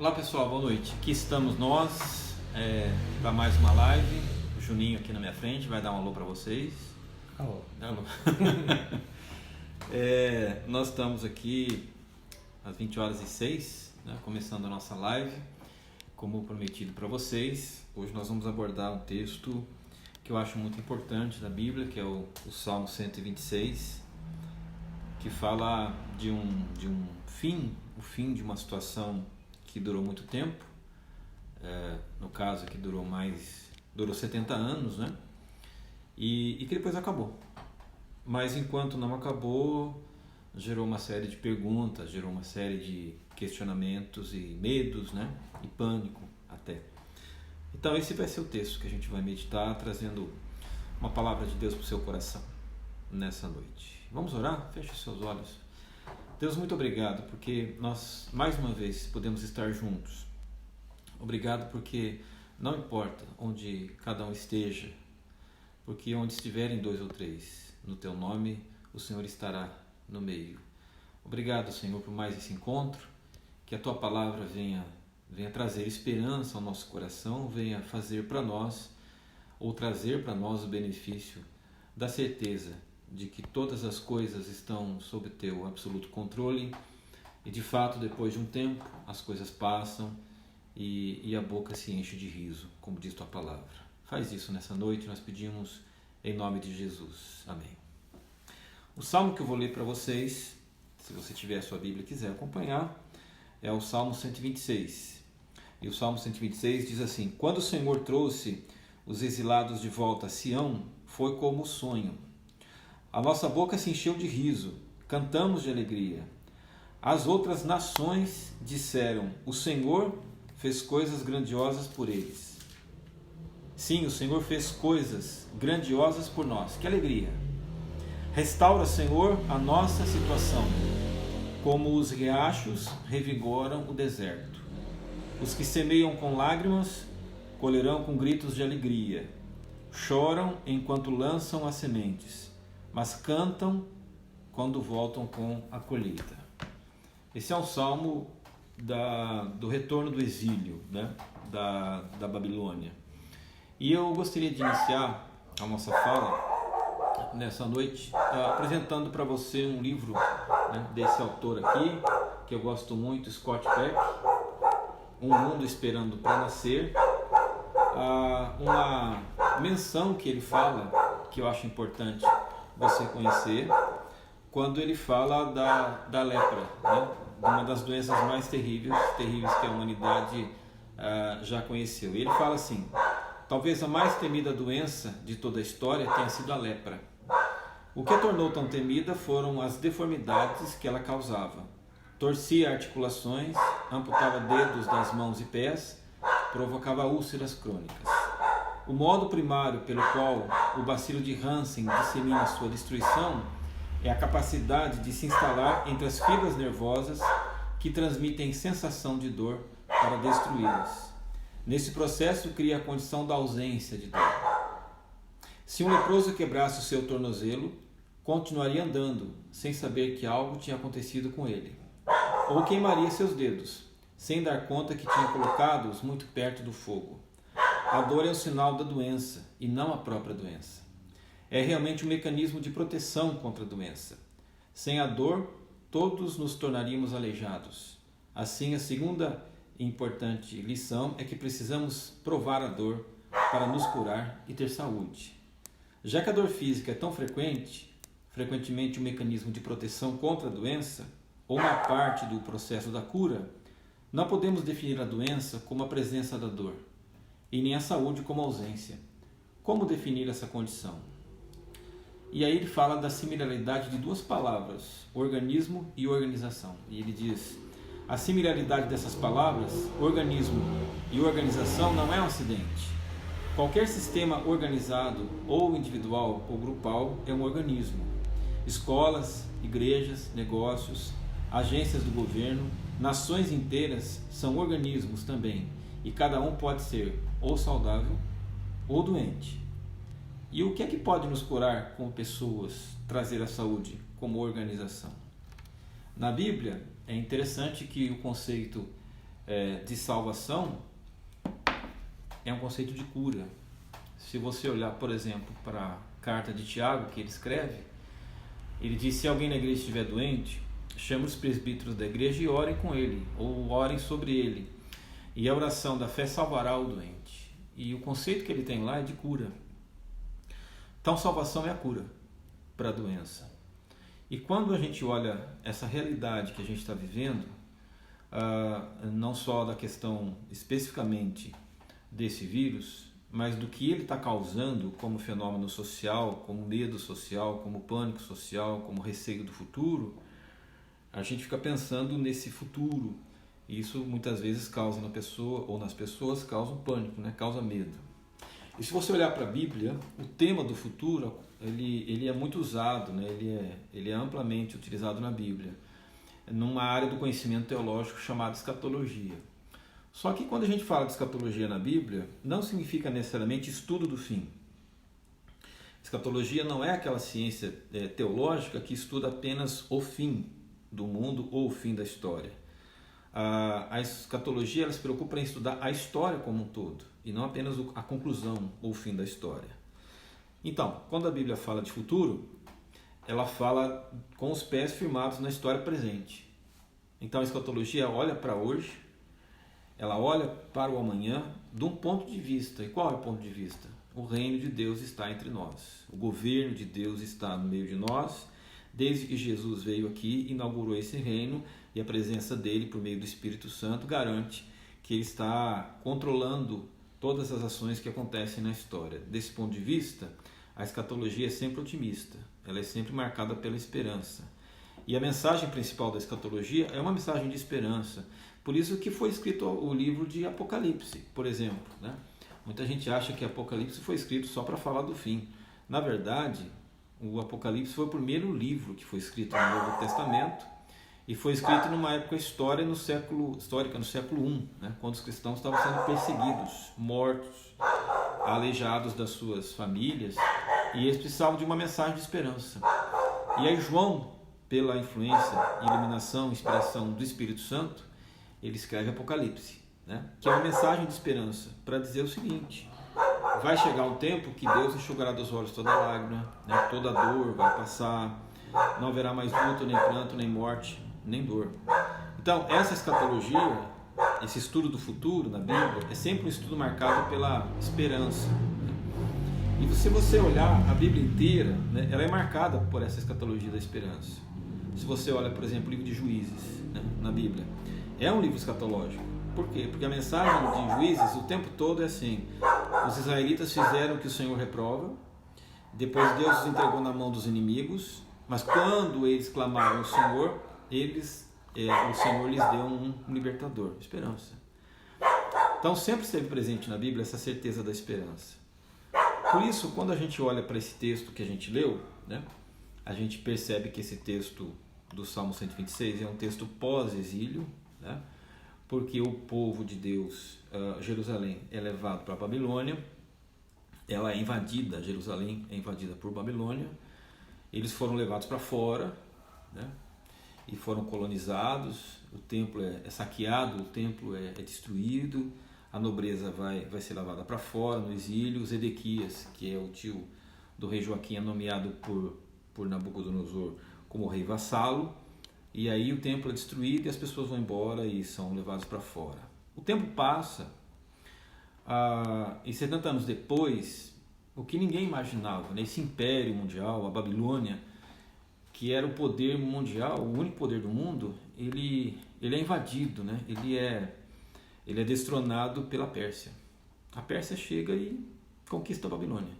Olá pessoal, boa noite. Aqui estamos nós para mais uma live. O Juninho aqui na minha frente vai dar um alô para vocês. Alô. Alô. Nós estamos aqui às 20h06, né, começando a nossa live. Como prometido para vocês, hoje nós vamos abordar um texto que eu acho muito importante da Bíblia, que é o Salmo 126, que fala de um fim, o fim de uma situação que durou muito tempo, no caso aqui durou 70 anos, né? E que depois acabou. Mas enquanto não acabou, gerou uma série de perguntas, gerou uma série de questionamentos e medos, né? E pânico até. Então esse vai ser o texto que a gente vai meditar, trazendo uma palavra de Deus para o seu coração nessa noite. Vamos orar? Feche os seus olhos. Deus, muito obrigado porque nós mais uma vez podemos estar juntos. Obrigado porque não importa onde cada um esteja, porque onde estiverem 2 ou 3, no teu nome o Senhor estará no meio. Obrigado, Senhor, por mais esse encontro, que a tua palavra venha trazer esperança ao nosso coração, venha fazer para nós, ou trazer para nós o benefício da certeza de que todas as coisas estão sob teu absoluto controle e de fato depois de um tempo as coisas passam e a boca se enche de riso, como diz tua palavra. Faz isso nessa noite, nós pedimos em nome de Jesus. Amém. O salmo que eu vou ler para vocês, se você tiver a sua Bíblia e quiser acompanhar, é o Salmo 126. E o Salmo 126 diz assim: quando o Senhor trouxe os exilados de volta a Sião, foi como sonho. A nossa boca se encheu de riso, cantamos de alegria. As outras nações disseram: o Senhor fez coisas grandiosas por eles. Sim, o Senhor fez coisas grandiosas por nós. Que alegria! Restaura, Senhor, a nossa situação, como os riachos revigoram o deserto. Os que semeiam com lágrimas colherão com gritos de alegria. Choram enquanto lançam as sementes, mas cantam quando voltam com a colheita. Esse é um salmo do retorno do exílio, né? da Babilônia. E eu gostaria de iniciar a nossa fala nessa noite apresentando para você um livro, né, desse autor aqui, que eu gosto muito, Scott Peck, Um Mundo Esperando para Nascer. Uma menção que ele fala, que eu acho importante você conhecer, quando ele fala da lepra, né? Uma das doenças mais terríveis que a humanidade já conheceu. E ele fala assim: talvez a mais temida doença de toda a história tenha sido a lepra. O que a tornou tão temida foram as deformidades que ela causava. Torcia articulações, amputava dedos das mãos e pés, provocava úlceras crônicas. O modo primário pelo qual o bacilo de Hansen dissemina sua destruição é a capacidade de se instalar entre as fibras nervosas que transmitem sensação de dor para destruí-las. Nesse processo cria a condição da ausência de dor. Se um leproso quebrasse o seu tornozelo, continuaria andando, sem saber que algo tinha acontecido com ele. Ou queimaria seus dedos, sem dar conta que tinha colocado-os muito perto do fogo. A dor é o sinal da doença, e não a própria doença. É realmente um mecanismo de proteção contra a doença. Sem a dor, todos nos tornaríamos aleijados. Assim, a segunda importante lição é que precisamos provar a dor para nos curar e ter saúde. Já que a dor física é tão frequentemente um mecanismo de proteção contra a doença, ou uma parte do processo da cura, não podemos definir a doença como a presença da dor, e nem a saúde como a ausência. Como definir essa condição? E aí ele fala da similaridade de duas palavras, organismo e organização. E ele diz: a similaridade dessas palavras, organismo e organização, não é um acidente. Qualquer sistema organizado, ou individual ou grupal, é um organismo. Escolas, igrejas, negócios, agências do governo, nações inteiras são organismos também, e cada um pode ser ou saudável ou doente. E o que é que pode nos curar como pessoas, trazer a saúde como organização? Na Bíblia, é interessante que o conceito de salvação é um conceito de cura. Se você olhar, por exemplo, para a carta de Tiago que ele escreve, ele diz: se alguém na igreja estiver doente, chame os presbíteros da igreja e orem com ele, ou orem sobre ele, e a oração da fé salvará o doente. E o conceito que ele tem lá é de cura. Então, salvação é a cura para a doença. E quando a gente olha essa realidade que a gente está vivendo, não só da questão especificamente desse vírus, mas do que ele está causando como fenômeno social, como medo social, como pânico social, como receio do futuro, a gente fica pensando nesse futuro. E isso muitas vezes causa na pessoa, ou nas pessoas, causa um pânico, né? Causa medo. E se você olhar para a Bíblia, o tema do futuro ele é muito usado, né? Ele é amplamente utilizado na Bíblia, numa área do conhecimento teológico chamada escatologia. Só que quando a gente fala de escatologia na Bíblia, não significa necessariamente estudo do fim. Escatologia não é aquela ciência teológica que estuda apenas o fim do mundo ou o fim da história. A escatologia ela se preocupa em estudar a história como um todo, e não apenas a conclusão ou o fim da história. Então, quando a Bíblia fala de futuro, ela fala com os pés firmados na história presente. Então a escatologia olha para hoje, ela olha para o amanhã de um ponto de vista. E qual é o ponto de vista? O reino de Deus está entre nós. O governo de Deus está no meio de nós. Desde que Jesus veio aqui, inaugurou esse reino, e a presença dele por meio do Espírito Santo garante que ele está controlando todas as ações que acontecem na história. Desse ponto de vista, a escatologia é sempre otimista. Ela é sempre marcada pela esperança. E a mensagem principal da escatologia é uma mensagem de esperança. Por isso que foi escrito o livro de Apocalipse, por exemplo, né? Muita gente acha que Apocalipse foi escrito só para falar do fim. Na verdade, o Apocalipse foi o primeiro livro que foi escrito no Novo Testamento, e foi escrito numa época histórica no século I, né? Quando os cristãos estavam sendo perseguidos, mortos, aleijados das suas famílias, e eles precisavam de uma mensagem de esperança. E aí João, pela influência, iluminação, inspiração do Espírito Santo, ele escreve Apocalipse, né? Que é uma mensagem de esperança para dizer o seguinte: vai chegar um tempo que Deus enxugará dos olhos toda lágrima, né? Toda dor vai passar, não haverá mais luto, nem pranto, nem morte, nem dor. Então essa escatologia, esse estudo do futuro na Bíblia, é sempre um estudo marcado pela esperança, né? E se você olhar a Bíblia inteira, né, ela é marcada por essa escatologia da esperança. Se você olha, por exemplo, o livro de Juízes, né, na Bíblia, é um livro escatológico. Por quê? Porque a mensagem de Juízes o tempo todo é assim: os israelitas fizeram o que o Senhor reprova, depois Deus os entregou na mão dos inimigos, mas quando eles clamaram ao Senhor, o Senhor lhes deu um libertador, esperança. Então sempre esteve presente na Bíblia essa certeza da esperança. Por isso, quando a gente olha para esse texto que a gente leu, né, a gente percebe que esse texto do Salmo 126 é um texto pós-exílio, né, porque o povo de Deus, Jerusalém, é levado para a Babilônia, ela é invadida, Jerusalém é invadida por Babilônia, eles foram levados para fora, né, e foram colonizados, o templo é saqueado, o templo é destruído, a nobreza vai ser levada para fora, no exílio. Zedequias, que é o tio do rei Joaquim, é nomeado por Nabucodonosor como rei vassalo, e aí o templo é destruído e as pessoas vão embora e são levados para fora. O tempo passa, e 70 anos depois, o que ninguém imaginava, né, esse império mundial, a Babilônia, que era o poder mundial, o único poder do mundo, ele é invadido, né? Ele é destronado pela Pérsia. A Pérsia chega e conquista a Babilônia.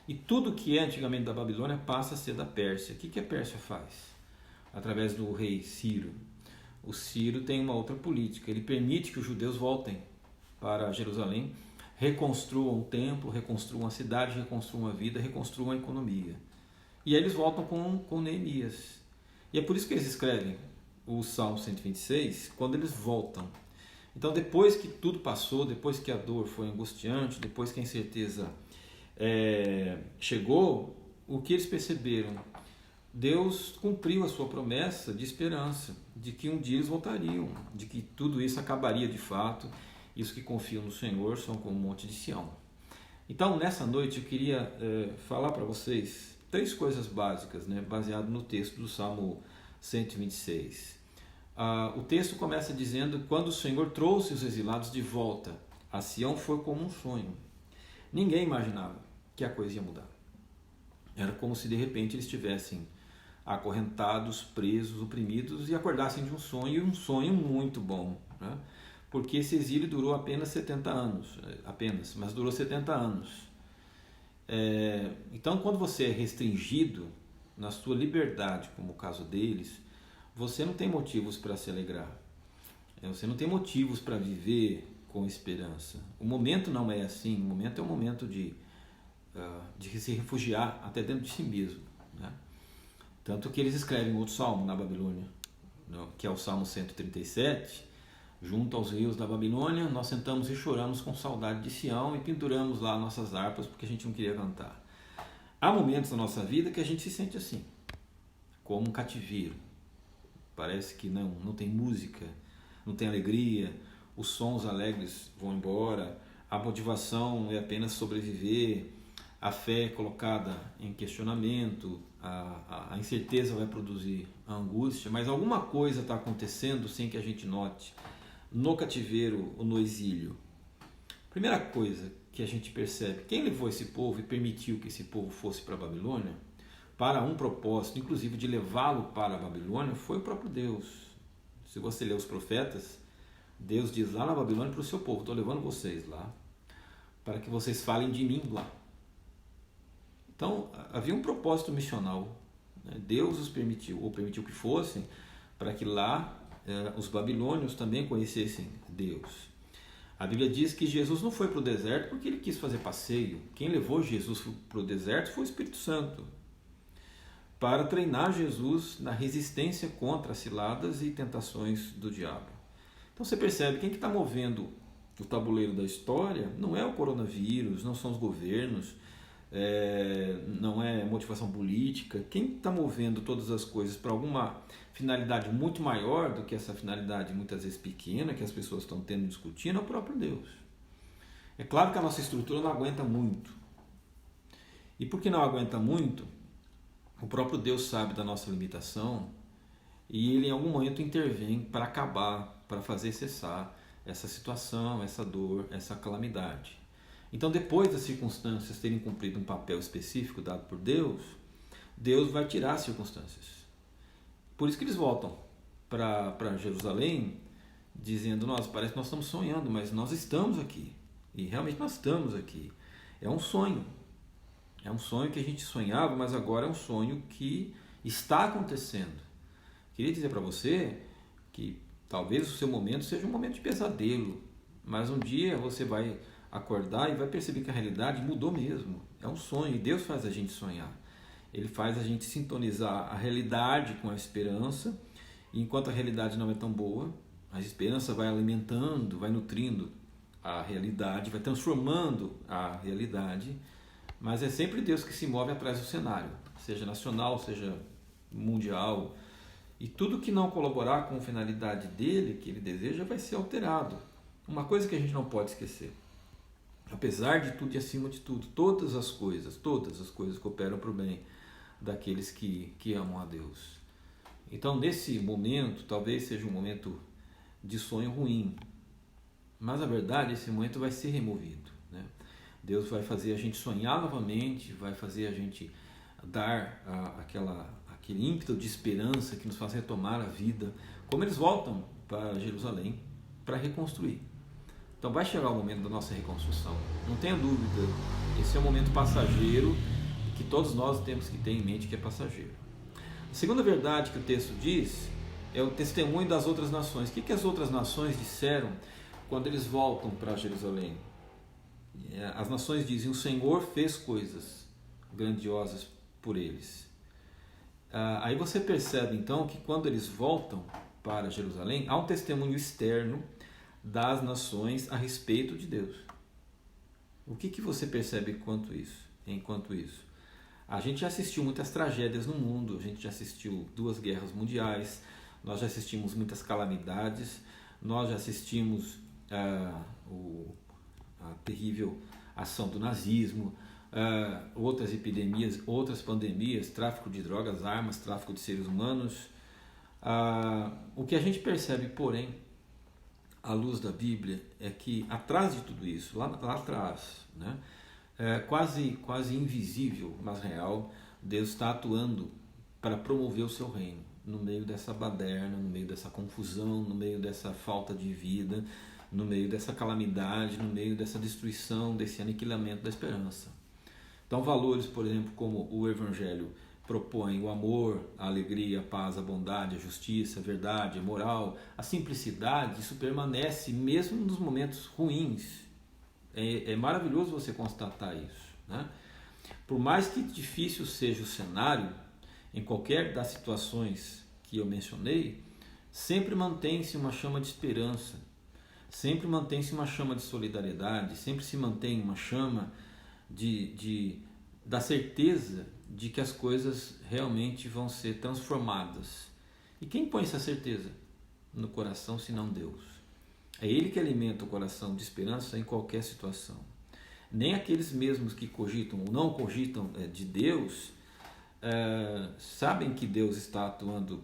E tudo que é antigamente da Babilônia passa a ser da Pérsia. O que a Pérsia faz? Através do rei Ciro. O Ciro tem uma outra política. Ele permite que os judeus voltem para Jerusalém, reconstruam o templo, reconstruam a cidade, reconstruam a vida, reconstruam a economia. E aí eles voltam com Neemias. E é por isso que eles escrevem o Salmo 126, quando eles voltam. Então, depois que tudo passou, depois que a dor foi angustiante, depois que a incerteza chegou, o que eles perceberam? Deus cumpriu a sua promessa de esperança, de que um dia eles voltariam, de que tudo isso acabaria de fato. E os que confiam no Senhor são como o monte de Sião. Então, nessa noite, eu queria falar para vocês 3 coisas básicas, né, baseado no texto do Salmo 126. O texto começa dizendo: quando o Senhor trouxe os exilados de volta a Sião, foi como um sonho. Ninguém imaginava que a coisa ia mudar. Era como se de repente eles estivessem acorrentados, presos, oprimidos, e acordassem de um sonho muito bom, né? Porque esse exílio durou apenas 70 anos, mas durou 70 anos. Então, quando você é restringido na sua liberdade, como o caso deles, você não tem motivos para se alegrar. Você não tem motivos para viver com esperança. O momento não é assim. O momento é um momento de se refugiar até dentro de si mesmo, né? Tanto que eles escrevem outro salmo na Babilônia, que é o Salmo 137. Junto aos rios da Babilônia, nós sentamos e choramos com saudade de Sião e penduramos lá nossas harpas porque a gente não queria cantar. Há momentos na nossa vida que a gente se sente assim, como um cativeiro. Parece que não tem música, não tem alegria, os sons alegres vão embora, a motivação é apenas sobreviver, a fé é colocada em questionamento, a incerteza vai produzir a angústia, mas alguma coisa está acontecendo sem que a gente note, no cativeiro ou no exílio. Primeira coisa que a gente percebe: quem levou esse povo e permitiu que esse povo fosse para a Babilônia, para um propósito, inclusive de levá-lo para a Babilônia, foi o próprio Deus. Se você ler os profetas, Deus diz lá na Babilônia para o seu povo: estou levando vocês lá, para que vocês falem de mim lá. Então, havia um propósito missional, né? Deus os permitiu, ou permitiu que fossem, para que lá os babilônios também conhecessem Deus. A Bíblia diz que Jesus não foi para o deserto porque ele quis fazer passeio. Quem levou Jesus para o deserto foi o Espírito Santo, para treinar Jesus na resistência contra as ciladas e tentações do diabo. Então você percebe, quem que está movendo o tabuleiro da história não é o coronavírus, não são os governos, não é motivação política. Quem está movendo todas as coisas para alguma finalidade muito maior do que essa finalidade muitas vezes pequena que as pessoas estão tendo discutindo é o próprio Deus. É claro que a nossa estrutura não aguenta muito. E porque não aguenta muito, o próprio Deus sabe da nossa limitação e ele em algum momento intervém para acabar, para fazer cessar essa situação, essa dor, essa calamidade. Então, depois das circunstâncias terem cumprido um papel específico dado por Deus, Deus vai tirar as circunstâncias. Por isso que eles voltam para Jerusalém, dizendo: nossa, parece que nós estamos sonhando, mas nós estamos aqui. E realmente nós estamos aqui. É um sonho. É um sonho que a gente sonhava, mas agora é um sonho que está acontecendo. Queria dizer para você que talvez o seu momento seja um momento de pesadelo, mas um dia você vai acordar e vai perceber que a realidade mudou mesmo. É um sonho, e Deus faz a gente sonhar. Ele faz a gente sintonizar a realidade com a esperança, e enquanto a realidade não é tão boa, a esperança vai alimentando, vai nutrindo a realidade, vai transformando a realidade, mas é sempre Deus que se move atrás do cenário, seja nacional, seja mundial, e tudo que não colaborar com a finalidade dele, que ele deseja, vai ser alterado. Uma coisa que a gente não pode esquecer: apesar de tudo e acima de tudo, todas as coisas cooperam para o bem daqueles que amam a Deus. Então, nesse momento, talvez seja um momento de sonho ruim, mas na verdade esse momento vai ser removido, né? Deus vai fazer a gente sonhar novamente, vai fazer a gente dar aquele ímpeto de esperança que nos faz retomar a vida, como eles voltam para Jerusalém para reconstruir. Então vai chegar o momento da nossa reconstrução, não tenha dúvida. Esse é um momento passageiro que todos nós temos que ter em mente que é passageiro. A segunda verdade que o texto diz é o testemunho das outras nações. O que as outras nações disseram quando eles voltam para Jerusalém? As nações dizem: o Senhor fez coisas grandiosas por eles. Aí você percebe então que quando eles voltam para Jerusalém, há um testemunho externo das nações a respeito de Deus. O que você percebe enquanto isso? A gente já assistiu muitas tragédias no mundo, a gente já assistiu 2 guerras mundiais, nós já assistimos muitas calamidades, nós já assistimos a terrível ação do nazismo, outras epidemias, outras pandemias, tráfico de drogas, armas, tráfico de seres humanos. O que a gente percebe, porém, à luz da Bíblia, é que atrás de tudo isso, lá atrás, né, quase invisível, mas real, Deus está atuando para promover o seu reino, no meio dessa baderna, no meio dessa confusão, no meio dessa falta de vida, no meio dessa calamidade, no meio dessa destruição, desse aniquilamento da esperança. Então, valores, por exemplo, como o Evangelho propõe o amor, a alegria, a paz, a bondade, a justiça, a verdade, a moral, a simplicidade, isso permanece mesmo nos momentos ruins. É maravilhoso você constatar isso, né? Por mais que difícil seja o cenário, em qualquer das situações que eu mencionei, sempre mantém-se uma chama de esperança, sempre mantém-se uma chama de solidariedade, sempre se mantém uma chama da certeza de que as coisas realmente vão ser transformadas. E quem põe essa certeza no coração, senão Deus? É Ele que alimenta o coração de esperança em qualquer situação. Nem aqueles mesmos que cogitam ou não cogitam de Deus sabem que Deus está atuando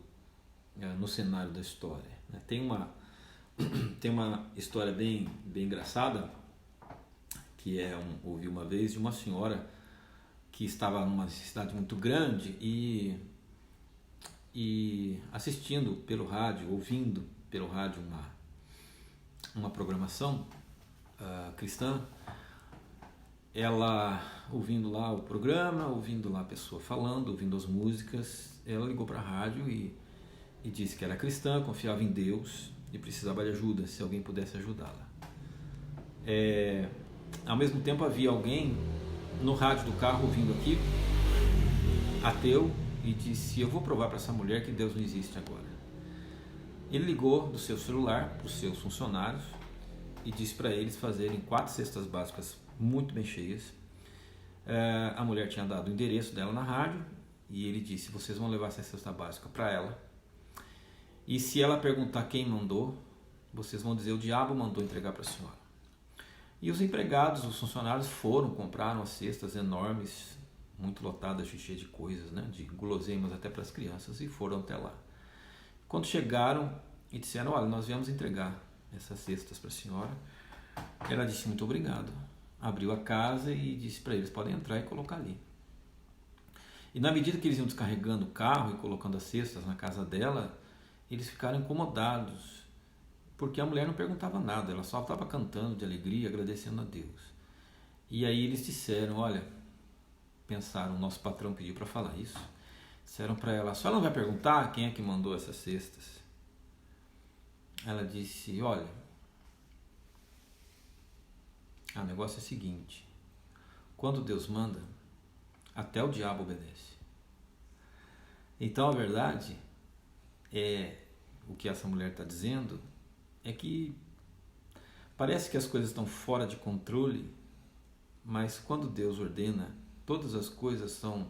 no cenário da história. Tem uma história bem engraçada, que ouvi uma vez de uma senhora que estava numa cidade muito grande e assistindo pelo rádio, ouvindo pelo rádio uma programação cristã. Ela, ouvindo lá o programa, ouvindo lá a pessoa falando, ouvindo as músicas, ela ligou para a rádio e disse que era cristã, confiava em Deus e precisava de ajuda, se alguém pudesse ajudá-la. Ao mesmo tempo havia alguém no rádio do carro ouvindo aquilo, ateu, e disse: eu vou provar para essa mulher que Deus não existe agora. Ele ligou do seu celular para os seus funcionários e disse para eles fazerem 4 cestas básicas muito bem cheias. A mulher tinha dado o endereço dela na rádio e ele disse: vocês vão levar essa cesta básica para ela, e se ela perguntar quem mandou, vocês vão dizer: o diabo mandou entregar para a senhora. E os empregados, os funcionários compraram as cestas enormes, muito lotadas, cheias de coisas, né, de guloseimas até para as crianças, e foram até lá. Quando chegaram e disseram: olha, nós viemos entregar essas cestas para a senhora, ela disse: muito obrigado. Abriu a casa e disse para eles: podem entrar e colocar ali. E na medida que eles iam descarregando o carro e colocando as cestas na casa dela, eles ficaram incomodados, porque a mulher não perguntava nada, ela só estava cantando de alegria, agradecendo a Deus. E aí eles disseram: olha, pensaram, nosso patrão pediu para falar isso, disseram para ela: a senhora não vai perguntar quem é que mandou essas cestas? Ela disse: olha, o negócio é o seguinte, quando Deus manda, até o diabo obedece. Então a verdade é, o que essa mulher está dizendo é que parece que as coisas estão fora de controle, mas quando Deus ordena, todas as coisas são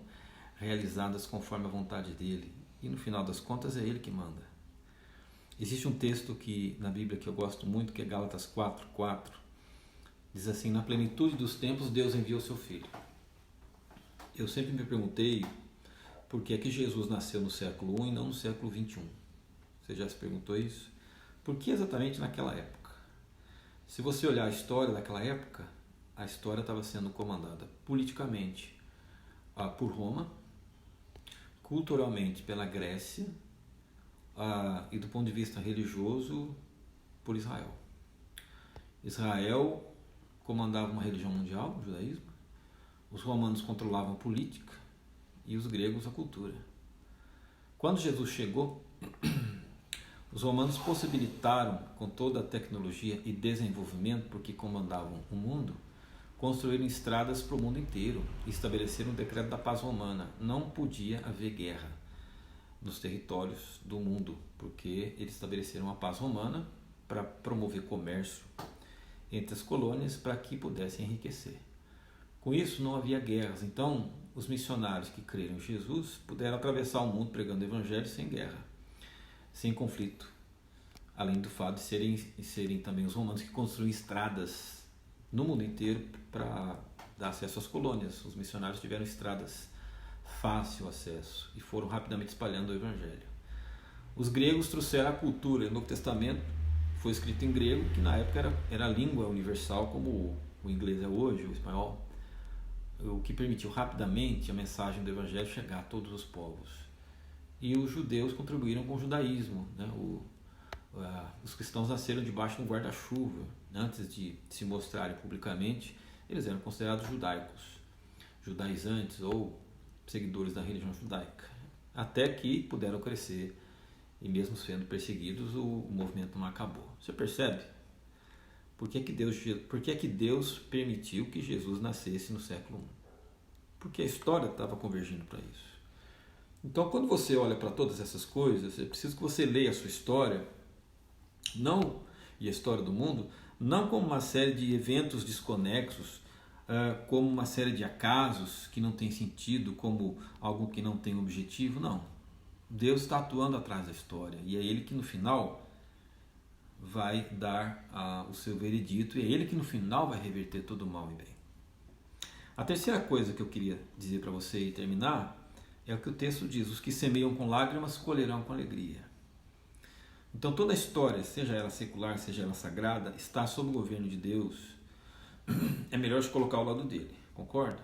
realizadas conforme a vontade dele, e no final das contas é ele que manda. Existe um texto na Bíblia que eu gosto muito, que é Gálatas 4:4, diz assim: na plenitude dos tempos Deus enviou seu Filho. Eu sempre me perguntei por que é que Jesus nasceu no século I e não no século XXI. Você já se perguntou isso? Por que exatamente naquela época? Se você olhar a história daquela época, a história estava sendo comandada politicamente por Roma, culturalmente pela Grécia e do ponto de vista religioso por Israel. Israel comandava uma religião mundial, o judaísmo, os romanos controlavam a política e os gregos a cultura. Quando Jesus chegou, os romanos possibilitaram, com toda a tecnologia e desenvolvimento, porque comandavam o mundo, construíram estradas para o mundo inteiro e estabeleceram o decreto da paz romana. Não podia haver guerra nos territórios do mundo, porque eles estabeleceram a paz romana para promover comércio entre as colônias para que pudessem enriquecer. Com isso não havia guerras. Então os missionários que creram em Jesus puderam atravessar o mundo pregando o evangelho sem guerra, sem conflito. Além do fato de serem também os romanos que construíram estradas no mundo inteiro para dar acesso às colônias. Os missionários tiveram estradas fácil acesso e foram rapidamente espalhando o evangelho. Os gregos trouxeram a cultura. O Novo Testamento foi escrito em grego, que na época era a língua universal, como o inglês é hoje, o espanhol, o que permitiu rapidamente a mensagem do evangelho chegar a todos os povos. E os judeus contribuíram com o judaísmo, né? Os cristãos nasceram debaixo de um guarda-chuva. Antes de se mostrarem publicamente, eles eram considerados judaicos, judaizantes ou seguidores da religião judaica, até que puderam crescer e mesmo sendo perseguidos, o movimento não acabou. Você percebe? Por que que Deus permitiu que Jesus nascesse no século I? Porque a história estava convergindo para isso. Então, quando você olha para todas essas coisas, é preciso que você leia a sua história, não, e a história do mundo, não como uma série de eventos desconexos, como uma série de acasos que não tem sentido, como algo que não tem objetivo. Não. Deus está atuando atrás da história e é Ele que no final vai dar o seu veredito, e é Ele que no final vai reverter todo o mal em bem. A terceira coisa que eu queria dizer para você e terminar é o que o texto diz: os que semeiam com lágrimas colherão com alegria. Então toda a história, seja ela secular, seja ela sagrada, está sob o governo de Deus. É melhor se colocar ao lado dele, concorda?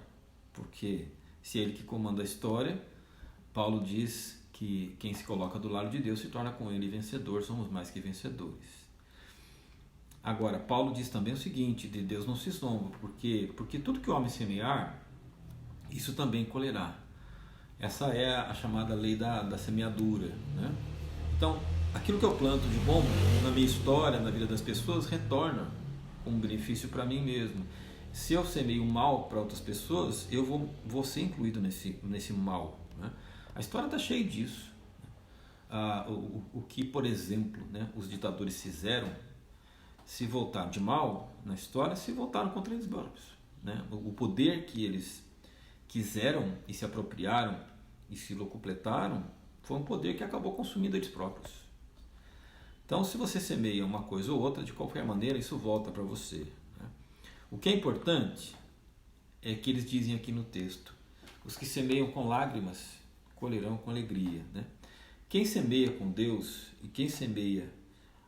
Porque se é ele que comanda a história, Paulo diz que quem se coloca do lado de Deus se torna com ele vencedor, somos mais que vencedores. Agora, Paulo diz também o seguinte: de Deus não se zomba, porque tudo que o homem semear, isso também colherá. Essa é a chamada lei da semeadura, né? Então, aquilo que eu planto de bom na minha história, na vida das pessoas, retorna com um benefício para mim mesmo. Se eu semeio mal para outras pessoas, eu vou ser incluído nesse mal, né? A história está cheia disso. O que, por exemplo, né, os ditadores fizeram, se voltaram de mal na história, se voltaram contra eles próprios, né? O poder que eles quiseram e se apropriaram e se locupletaram foi um poder que acabou consumindo eles próprios. Então, se você semeia uma coisa ou outra, de qualquer maneira, isso volta para você, né? O que é importante é que eles dizem aqui no texto: os que semeiam com lágrimas colherão com alegria, né? Quem semeia com Deus e quem semeia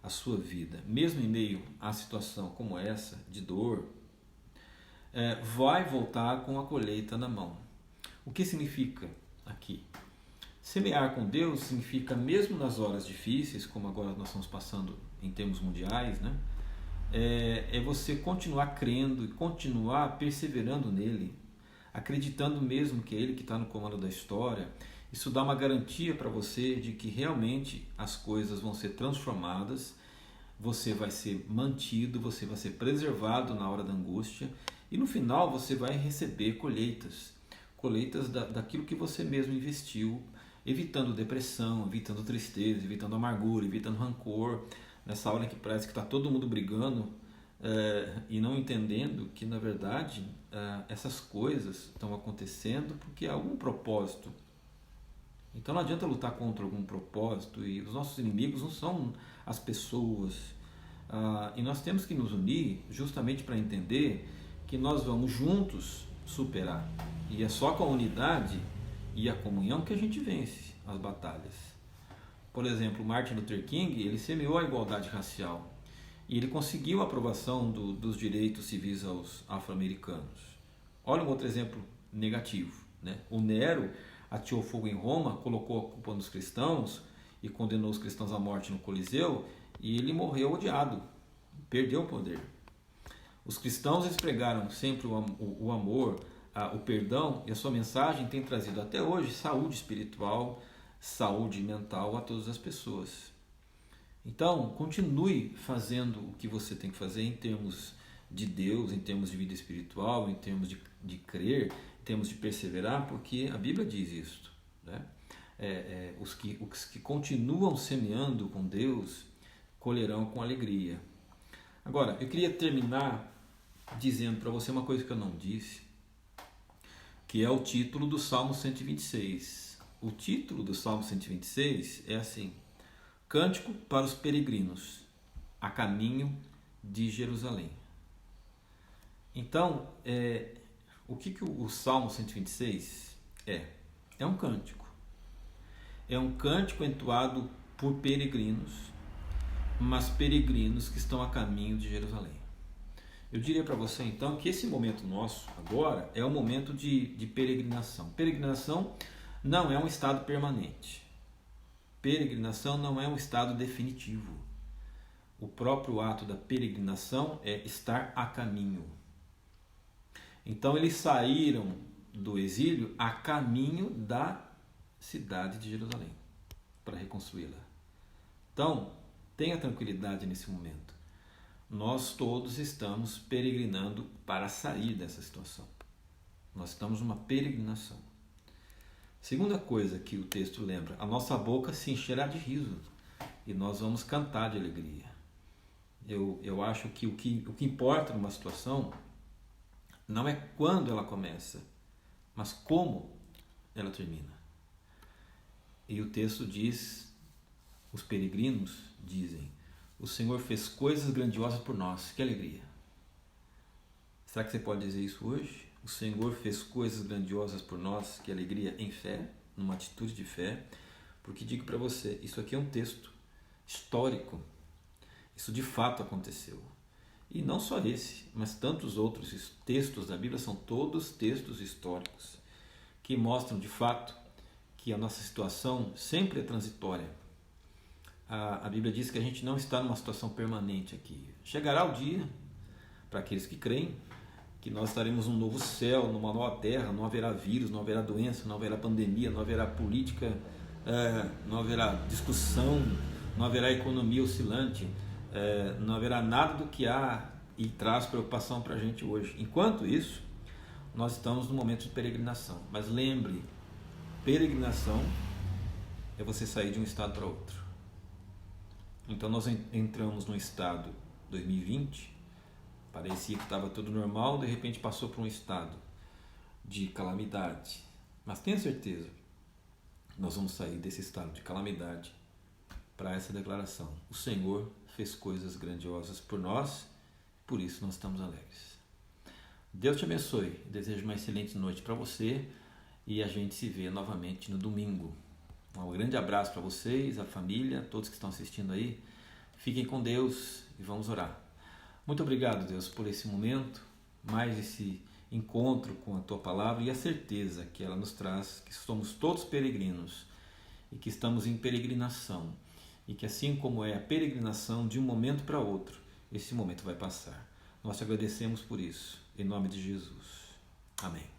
a sua vida, mesmo em meio a situação como essa, de dor, vai voltar com a colheita na mão. O que significa aqui? Semear com Deus significa, mesmo nas horas difíceis, como agora nós estamos passando em termos mundiais, né? É você continuar crendo e continuar perseverando nele, acreditando mesmo que é Ele que está no comando da história. Isso dá uma garantia para você de que realmente as coisas vão ser transformadas, você vai ser mantido, você vai ser preservado na hora da angústia, e no final você vai receber colheitas daquilo que você mesmo investiu, evitando depressão, evitando tristeza, evitando amargura, evitando rancor, nessa hora em que parece que está todo mundo brigando e não entendendo que, na verdade, essas coisas estão acontecendo porque há algum propósito. Então não adianta lutar contra algum propósito, e os nossos inimigos não são as pessoas, e nós temos que nos unir justamente para entender que nós vamos juntos superar, e é só com a unidade e a comunhão que a gente vence as batalhas. Por exemplo, Martin Luther King, ele semeou a igualdade racial e ele conseguiu a aprovação dos direitos civis aos afro-americanos. Olha um outro exemplo negativo, né? O Nero ateou fogo em Roma, colocou a culpa nos cristãos e condenou os cristãos à morte no Coliseu, e ele morreu odiado, perdeu o poder. Os cristãos, eles pregaram sempre o amor, o perdão, e a sua mensagem tem trazido até hoje saúde espiritual, saúde mental a todas as pessoas. Então, continue fazendo o que você tem que fazer em termos de Deus, em termos de vida espiritual, em termos de crer, em termos de perseverar, porque a Bíblia diz isso, né? Os que continuam semeando com Deus colherão com alegria. Agora, eu queria terminar dizendo para você uma coisa que eu não disse, que é o título do Salmo 126. O título do Salmo 126 é assim: Cântico para os peregrinos, a caminho de Jerusalém. Então, o que o Salmo 126 é? É um cântico. É um cântico entoado por peregrinos, mas peregrinos que estão a caminho de Jerusalém. Eu diria para você então que esse momento nosso agora é um momento de peregrinação. Peregrinação não é um estado permanente. Peregrinação não é um estado definitivo. O próprio ato da peregrinação é estar a caminho. Então eles saíram do exílio a caminho da cidade de Jerusalém para reconstruí-la. Então, tenha tranquilidade nesse momento. Nós todos estamos peregrinando para sair dessa situação. Nós estamos numa peregrinação. Segunda coisa que o texto lembra: a nossa boca se encherá de riso e nós vamos cantar de alegria. Eu acho que o que importa numa situação não é quando ela começa, mas como ela termina. E o texto diz, os peregrinos dizem: o Senhor fez coisas grandiosas por nós. Que alegria! Será que você pode dizer isso hoje? O Senhor fez coisas grandiosas por nós. Que alegria! Em fé, numa atitude de fé. Porque digo para você, isso aqui é um texto histórico. Isso de fato aconteceu. E não só esse, mas tantos outros textos da Bíblia são todos textos históricos que mostram de fato que a nossa situação sempre é transitória. A Bíblia diz que a gente não está numa situação permanente aqui. Chegará o dia, para aqueles que creem, que nós estaremos num novo céu, numa nova terra, não haverá vírus, não haverá doença, não haverá pandemia, não haverá política, não haverá discussão, não haverá economia oscilante, não haverá nada do que há e traz preocupação para a gente hoje. Enquanto isso, nós estamos no momento de peregrinação. Mas lembre, peregrinação é você sair de um estado para outro. Então nós entramos no estado 2020, parecia que estava tudo normal, de repente passou para um estado de calamidade. Mas tenha certeza, nós vamos sair desse estado de calamidade para essa declaração: o Senhor fez coisas grandiosas por nós, por isso nós estamos alegres. Deus te abençoe, desejo uma excelente noite para você e a gente se vê novamente no domingo. Um grande abraço para vocês, a família, todos que estão assistindo aí. Fiquem com Deus e vamos orar. Muito obrigado, Deus, por esse momento, mais esse encontro com a Tua Palavra e a certeza que ela nos traz que somos todos peregrinos e que estamos em peregrinação. E que assim como é a peregrinação de um momento para outro, esse momento vai passar. Nós te agradecemos por isso, em nome de Jesus. Amém.